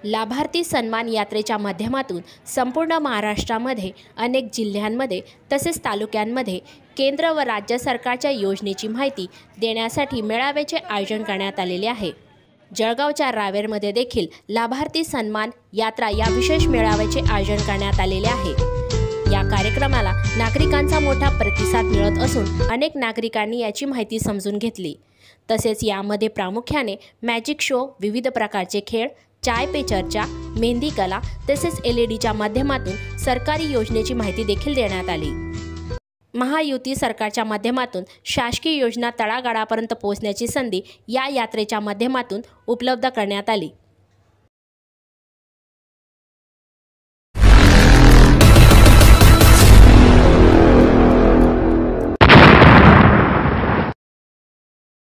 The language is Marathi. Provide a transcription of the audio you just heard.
लाभार्थी सन्मान यात्रेच्या माध्यमातून संपूर्ण महाराष्ट्रामध्ये अनेक जिल्ह्यांमध्ये तसेच तालुक्यांमध्ये केंद्र व राज्य सरकारच्या योजनेची माहिती देण्यासाठी मेळाव्याचे आयोजन करण्यात आलेले आहे। जळगावच्या रावेरमध्ये देखील लाभार्थी सन्मान यात्रा या विशेष मेळाव्याचे आयोजन करण्यात आलेले आहे। या कार्यक्रमाला नागरिकांचा मोठा प्रतिसाद मिळत असून अनेक नागरिकांनी याची माहिती समजून घेतली। तसेच यामध्ये प्रामुख्याने मॅजिक शो, विविध प्रकारचे खेळ, चाय पे चर्चा, मेहंदी कला तसेच एलईडीच्या माध्यमातून सरकारी योजनेची माहिती देखील देण्यात आली। महायुती सरकारच्या माध्यमातून शासकीय योजना तळागाळापर्यंत पोहोचण्याची संधी या यात्रेच्या माध्यमातून उपलब्ध करण्यात आली।